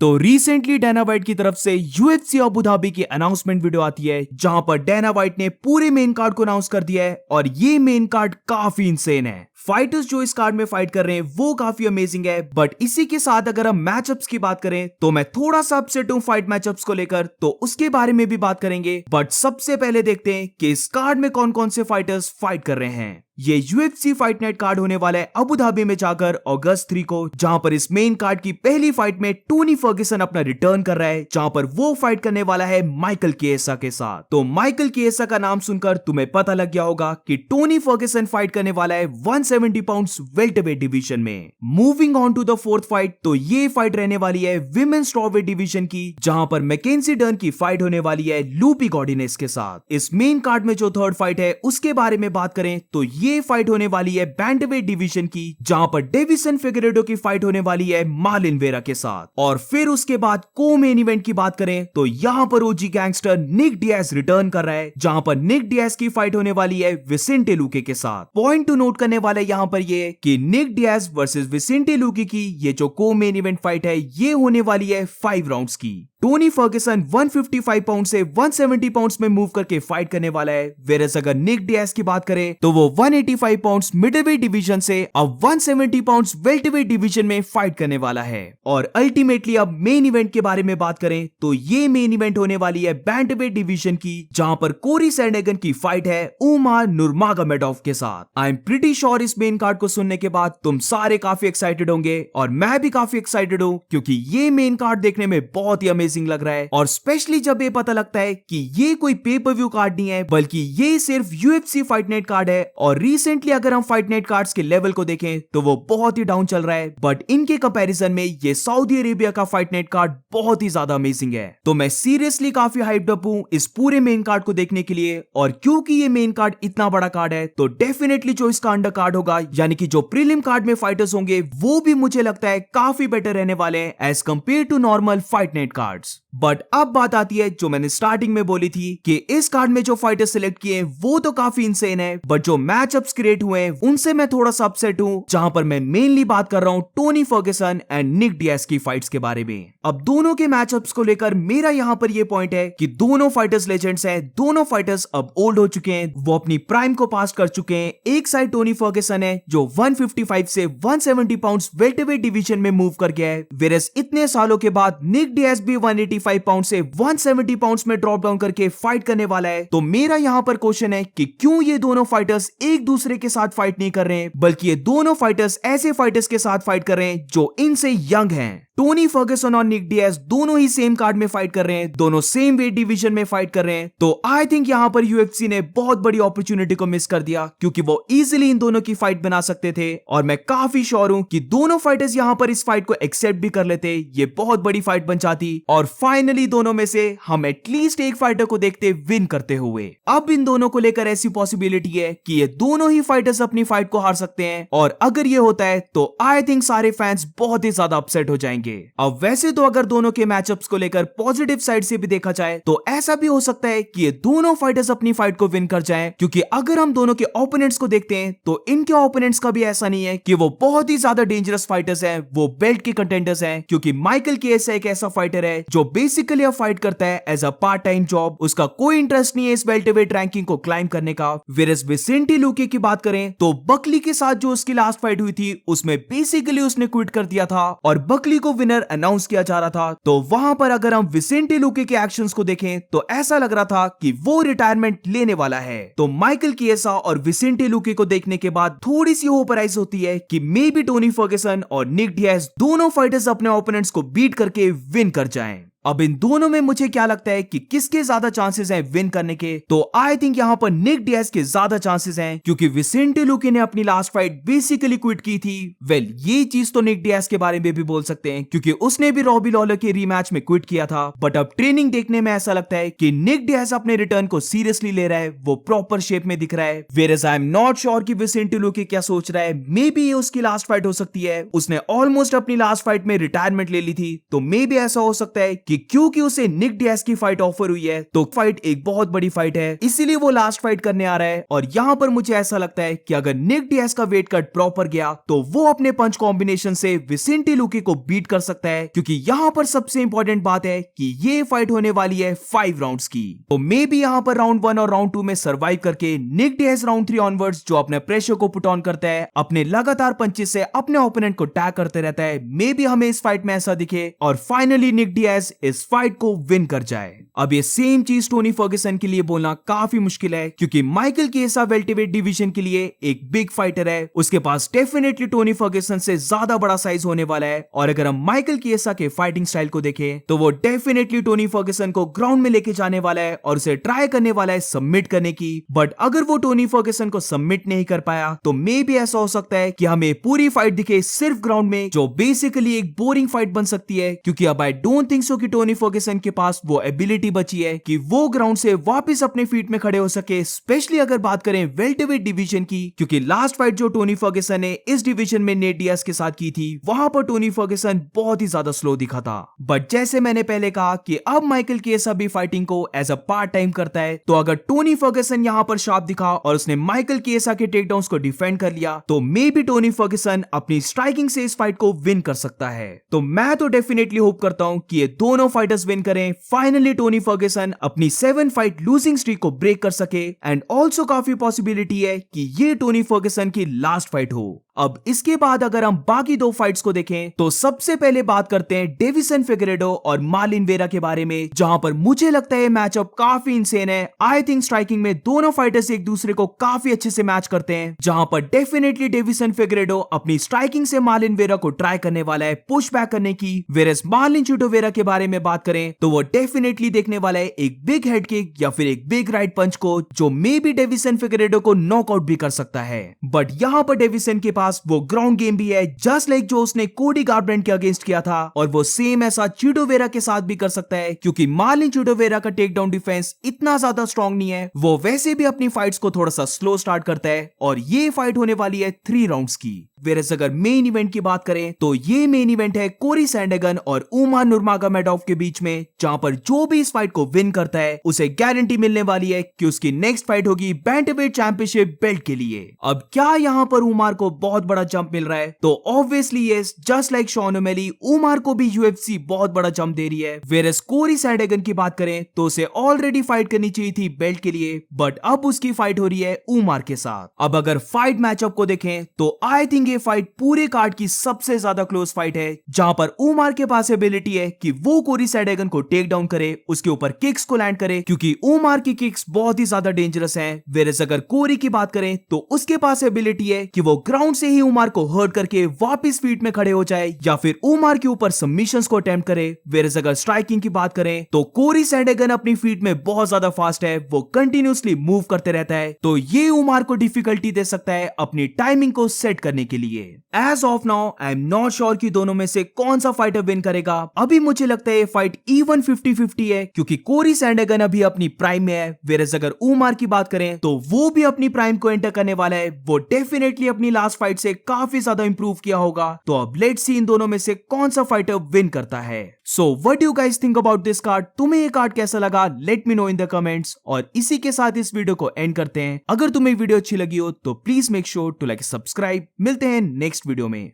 तो रिसेंटली डैना वाइट की तरफ से यूएफसी अबू धाबी की अनाउंसमेंट वीडियो आती है जहां पर डैना वाइट ने पूरे मेन कार्ड को अनाउंस कर दिया है और ये मेन कार्ड काफी इंसेन है। फाइटर्स जो इस कार्ड में फाइट कर रहे हैं वो काफी अमेजिंग है, बट इसी के साथ अगर हम मैचअप्स की बात करें तो मैं थोड़ा सा अपसेट हूं फाइट मैचअप्स को लेकर, तो उसके बारे में भी बात करेंगे। बट सबसे पहले देखते हैं कि इस कार्ड में कौन कौन से फाइटर्स फाइट कर रहे हैं। ये यूएफसी फाइट नाइट कार्ड होने वाला है अबू धाबी में जाकर अगस्त 3 को, जहां पर इस मेन कार्ड की पहली फाइट में टोनी फर्ग्यूसन अपना रिटर्न कर रहा है, जहां पर वो फाइट करने वाला है माइकल किएसा के साथ। तो माइकल किएसा का नाम सुनकर तुम्हें पता लग गया होगा कि टोनी फर्ग्यूसन फाइट करने वाला है 170 पाउंड्स वेल्टरवेट डिवीजन में। Moving on to the fourth fight, तो ये फाइट रहने वाली है विमेन स्ट्रॉवेट डिवीजन की, जहां पर मैकेंजी डर्न की फाइट होने वाली है लूपी गॉर्डिनेस के साथ। इस मेन कार्ड में जो थर्ड फाइट है उसके बारे में बात करें तो ये फाइट होने वाली है बैंटवेट डिवीजन की, जहां पर डेविसन फिगरेडो की फाइट होने वाली है मार्लिन वेरा के साथ। और फिर उसके बाद को मेन इवेंट की बात करें तो यहां पर ओजी गैंगस्टर निक डियाज रिटर्न कर रहा है, जहां पर निक डियाज की फाइट होने वाली है विसेंटे लुके के साथ। पॉइंट टू नोट करने वाला यहां पर ये कि निक डियाज वर्सेस विसेंटे लुके की ये जो को मेन इवेंट फाइट है ये होने वाली है 5 राउंड्स की। टोनी फर्ग्यूसन 155 पाउंड से 170 पाउंड्स में मूव करके फाइट करने वाला है, वेरस अगर निक डियाज की बात करें तो वो 185 पाउंड्स मिडलवेट डिवीजन से अब 170 पाउंड्स वेल्टरवेट डिवीजन में फाइट करने वाला है। और अल्टीमेटली अब मेन इवेंट के बारे में बात करें तो ये मेन इवेंट होने वाली है बैंटवेट डिवीजन की, जहां पर कोरी सैंडहैगन की फाइट है उमार नुरमागोमेडोव के साथ। आई एम प्रीटी श्योर इस मेन कार्ड को सुनने के बाद तुम सारे काफी एक्साइटेड होंगे और मैं भी काफी एक्साइटेड हूं, क्योंकि ये मेन कार्ड देखने में बहुत ही लग रहा है। और स्पेशली जब ये पता लगता है कि ये कोई पे पर व्यू कार्ड नहीं है बल्कि ये सिर्फ यूएफसी फाइट नाइट कार्ड है। और रिसेंटली अगर हम फाइट नाइट कार्ड्स के लेवल को देखें तो वो बहुत ही डाउन चल रहा है, बट इनके कंपैरिजन में ये सऊदी अरेबिया का फाइट नाइट कार्ड बहुत ही ज्यादा अमेजिंग है। तो मैं सीरियसली काफी हाइप्ड अप हूं इस पूरे मेन कार्ड को देखने के लिए। और क्योंकि ये मेन कार्ड इतना बड़ा कार्ड है तो डेफिनेटली जो इसका अंडर कार्ड होगा, यानी कि जो प्रीलिम कार्ड में फाइटर्स होंगे, वो भी मुझे लगता है काफी बेटर रहने वाले हैं as compared to normal fight night cards. But अब बात आती है जो मैंने स्टार्टिंग में बोली थी कि इस कार्ड में जो फाइटर सिलेक्ट किए वो तो काफी इंसेन है, बट जो मैचअप्स क्रिएट हुए हैं उनसे मैं थोड़ा सा अपसेट हूं, जहां पर मैं मेनली बात कर रहा हूं Tony Ferguson and Nick Diaz की फाइट्स के बारे में। अब दोनों के मैचअप्स को लेकर मेरा यहां पर ये पॉइंट है कि दोनों फाइटर्स लेजेंड्स हैं, दोनों फाइटर्स अब ओल्ड हो चुके हैं, वो अपनी प्राइम को पास कर चुके हैं। एक साइड टोनी फर्ग्यूसन है जो 155 से 170 पाउंड्स वेल्टरवेट डिवीजन में मूव कर गया है, वेरस इतने सालों के बाद निक डियाज भी 185 पाउंड से 170 पाउंड्स में ड्रॉप डाउन करके फाइट करने वाला है। तो मेरा यहां पर क्वेश्चन है कि क्यों ये दोनों फाइटर्स एक दूसरे के साथ फाइट नहीं कर रहे हैं, बल्कि ये दोनों फाइटर्स ऐसे फाइटर्स के साथ फाइट कर रहे हैं जो इनसे यंग हैं। टोनी फर्ग्यूसन और निक डियाज दोनों ही सेम कार्ड में फाइट कर रहे हैं, दोनों सेम वेट डिवीजन में फाइट कर रहे हैं। तो आई थिंक यहां पर यूएफसी ने बहुत बड़ी अपॉर्चुनिटी को मिस कर दिया, क्योंकि वो इजीली इन दोनों की फाइट बना सकते थे। और मैं काफी श्योर हूं कि दोनों फाइटर्स यहां पर इस फाइट को एक्सेप्ट भी कर लेते, ये बहुत बड़ी फाइट बन जाती और फाइनली दोनों में से हम एटलीस्ट एक फाइटर को देखते विन करते हुए। अब इन दोनों को लेकर ऐसी पॉसिबिलिटी है कि ये दोनों ही फाइटर्स अपनी फाइट को हार सकते हैं, और अगर ये होता है तो आई थिंक सारे फैंस बहुत ही ज्यादा अपसेट हो जाएंगे। अब वैसे तो अगर दोनों के मैचअप्स को लेकर पॉजिटिव साइड से भी देखा जाए तो ऐसा भी हो सकता है कि ये दोनों फाइटर्स अपनी फाइट को विन कर जाएं, क्योंकि अगर हम दोनों के ओपोनेंट्स को देखते हैं तो इनके ओपोनेंट्स का भी ऐसा नहीं है कि वो बहुत ही ज्यादा डेंजरस फाइटर्स हैं, वो बेल्ट के कंटेंडर्स हैं। क्योंकि माइकल किएसा एक ऐसा फाइटर है जो बेसिकली अब फाइट करता है as a part time job, उसका कोई इंटरेस्ट नहीं है इस वेल्टरवेट रैंकिंग को क्लाइम करने का। वेरस विसेंटे लुके की बात करें तो बकली के साथ जो उसकी लास्ट फाइट हुई थी उसमें बेसिकली उसने क्विट कर दिया था और बकली को विनर अनाउंस किया जा रहा था। तो वहां पर अगर हम विसेंटे लुके के एक्शंस को देखें तो ऐसा लग रहा था कि वो रिटायरमेंट लेने वाला है। तो माइकल किएसा और विसेंटे लुके को देखने के बाद थोड़ी सी होप राइज होती है कि मे बी टोनी फर्ग्यूसन और निक डियाज दोनों फाइटर्स अपने ओपोनेंट्स को बीट करके विन कर जाएं। अब इन दोनों में मुझे क्या लगता है कि किसके ज्यादा चांसेस हैं विन करने के, तो आई थिंक यहां पर निक डियाज के ज्यादा चांसेस हैं, क्योंकि विसेंटे लुके ने अपनी लास्ट फाइट बेसिकली क्विट की थी। वेल ये चीज तो निक डियाज के बारे में भी बोल सकते हैं, क्योंकि उसने भी रॉबी लॉलर के रीमैच में क्विट किया था। बट अब ट्रेनिंग देखने में ऐसा लगता है कि निक डियाज अपने रिटर्न को सीरियसली ले रहा है, वो प्रॉपर शेप में दिख रहा है। Whereas I am not sure कि विसेंटे लुके क्या सोच रहा है, मे बी ये उसकी लास्ट फाइट हो सकती है, उसने ऑलमोस्ट अपनी लास्ट फाइट में रिटायरमेंट ले ली थी, तो मे बी ऐसा हो सकता है कि क्योंकि उसे निक डियाज की फाइट ऑफर हुई है तो फाइट एक बहुत बड़ी फाइट है, इसीलिए वो लास्ट फाइट करने आ रहा है। और यहाँ पर मुझे ऐसा लगता है कि अगर निक डियाज का वेट कट प्रॉपर गया तो वो अपने पंच कॉम्बिनेशन से विसेंटी लुकी को बीट कर सकता है, क्योंकि यहाँ पर सबसे इंपॉर्टेंट बात है कि ये फाइट होने वाली है 5 राउंड्स की। तो मे बी यहाँ पर राउंड 1 और राउंड 2 में सर्वाइव करके निक डियाज राउंड 3 ऑनवर्ड्स जो अपने प्रेशर को पुट ऑन करता है, अपने लगातार पंचेस से अपने ओपोनेंट को टैग करते रहता है, मे बी हमें इस फाइट में ऐसा दिखे और फाइनली निक डियाज इस फाइट को विन कर जाए। अब ये सेम चीज टोनी फर्ग्यूसन के लिए बोलना काफी मुश्किल है, क्योंकि माइकल केसा वेल्टरवेट डिवीजन के लिए एक बिग फाइटर है, उसके पास डेफिनेटली टोनी फर्ग्यूसन से ज्यादा बड़ा साइज होने वाला है। और अगर हम माइकल केसा के फाइटिंग स्टाइल को देखें तो वो डेफिनेटली टोनी फर्ग्यूसन को ग्राउंड में लेके जाने वाला है और उसे ट्राई करने वाला है सबमिट करने की। बट अगर वो टोनी फर्ग्यूसन को सबमिट नहीं कर पाया तो मे भी ऐसा हो सकता है कि हमें पूरी फाइट दिखे सिर्फ ग्राउंड में, जो बेसिकली एक बोरिंग फाइट बन सकती है, क्योंकि अब आई डोंट थिंक सो कि टोनी फर्ग्यूसन के पास वो एबिलिटी बची है कि वो ग्राउंड से वापस अपने फीट में खड़े हो सके, स्पेशली अगर बात करें वेल्टरवेट डिवीजन की, क्योंकि लास्ट फाइट जो टोनी फर्ग्यूसन ने इस डिवीजन में नेट डियाज के साथ की थी वहां पर टोनी फर्ग्यूसन बहुत ही ज्यादा स्लो दिखा था। बट जैसे मैंने पहले कहा कि अब माइकल केसा भी फाइटिंग को एज अ पार्ट टाइम करता है, तो अगर टोनी फर्ग्यूसन यहां पर शार्प दिखा और उसने माइकल केसा के टेकडाउन्स को डिफेंड कर लिया तो मे बी टोनी फर्ग्यूसन अपनी स्ट्राइकिंग से इस फाइट को विन कर सकता है। तो मैं तो डेफिनेटली होप करता हूं कि ये दोनों फाइटर्स विन करें, फाइनली टोनी फर्ग्यूसन अपनी 7 फाइट लूजिंग स्ट्रीक को ब्रेक कर सके, एंड ऑल्सो काफी पॉसिबिलिटी है कि ये टोनी फर्ग्यूसन की लास्ट फाइट हो। अब इसके बाद अगर हम बाकी 2 फाइट्स को देखें तो सबसे पहले बात करते हैं डेविसन फिगरेडो और मार्लिन वेरा के बारे में, जहां पर मुझे लगता है मैचअप काफी इंसेन है। आई थिंक स्ट्राइकिंग में दोनों फाइटर्स एक दूसरे को काफी अच्छे से मैच करते हैं, जहां पर डेफिनेटली डेविसन फिगरेडो अपनी स्ट्राइकिंग से मार्लिन वेरा को ट्राई करने वाला है पुश बैक करने की, वेरस मार्लिन चिटोवेरा के बारे में बात करें तो वो डेफिनेटली देखने वाला है एक बिग हेड किक या फिर एक बिग राइट पंच को, जो मे बी डेविसन फिगरेडो को नॉकआउट भी कर सकता है। बट यहाँ पर डेविसन के पास वो ग्राउंड गेम भी है, जस्ट लाइक जो उसने कोडी गारब्रैंड के अगेंस्ट किया था, और वो सेम ऐसा चिटोवेरा के साथ भी कर सकता है, क्योंकि मार्लिन चिटोवेरा का टेक डाउन डिफेंस इतना ज्यादा स्ट्रॉन्ग नहीं है, वो वैसे भी अपनी फाइट्स को थोड़ा सा स्लो स्टार्ट करता है, और ये फाइट होने वाली है 3 राउंड्स की। वेरस अगर मेन इवेंट की बात करें तो ये मेन इवेंट है कोरी सैंडगन और उमर नुरमागोमेडोव के बीच में, जहां पर जो भी इस फाइट को विन करता है उसे गारंटी मिलने वाली है कि उसकी नेक्स्ट फाइट होगी बैंटरवेट चैंपियनशिप बेल्ट के लिए। अब क्या यहाँ पर उमर को बहुत बड़ा जंप मिल रहा है? तो obviously yes, just like Sean O'Malley, Umar को भी यूएफसी बहुत बड़ा जंप दे रही है। वेरस कोरी सैंडगन की बात करें तो उसे ऑलरेडी फाइट करनी चाहिए थी बेल्ट के लिए, बट अब उसकी फाइट हो रही है उमर के साथ। अब अगर फाइट मैचअप को देखें तो आई थिंक ये फाइट पूरे कार्ड की सबसे ज्यादा क्लोज फाइट है, जहां पर उमर के पास एबिलिटी है कि वो कोरी सैंडगन को टेक डाउन करे, उसके ऊपर किक्स को लैंड करे, क्योंकि उमर की किक्स बहुत ही ज्यादा डेंजरस हैं। वेरस अगर कोरी की बात करें तो उसके पास एबिलिटी है कि वो ग्राउंड से ही उमर को हर्ट करके वापस फीट में खड़े हो जाए या फिर उमर के ऊपर सबमिशंस को अटेम्प्ट करे। वेरस अगर स्ट्राइकिंग की बात करें तो कोरी सैंडगन अपनी फीट में बहुत ज्यादा फास्ट है, वो कंटिन्यूसली मूव करते रहता है, तो ये उमर को डिफिकल्टी दे सकता है अपनी टाइमिंग को सेट करने के लिए। As of now I am not sure कि दोनों में से कौन सा फाइटर विन करेगा। अभी मुझे लगता है ये फाइट इवन 50-50 है, क्योंकि कोरी सैंडगन अभी अपनी प्राइम में है। वेरस अगर उमर की बात करें तो वो भी अपनी प्राइम को एंटर करने वाला है, वो डेफिनेटली अपनी लास्ट फाइट से काफी ज्यादा इंप्रूव किया होगा। तो अब लेट्स सी इन दोनों में से कौन सा फाइटर विन करता है। So what do you guys think about this card? तुम्हें ये कार्ड कैसा लगा? Let me know in the comments. और इसी के साथ इस वीडियो को एंड करते हैं। अगर तुम्हें वीडियो अच्छी लगी हो तो please make sure to like subscribe. मिलते हैं नेक्स्ट वीडियो में।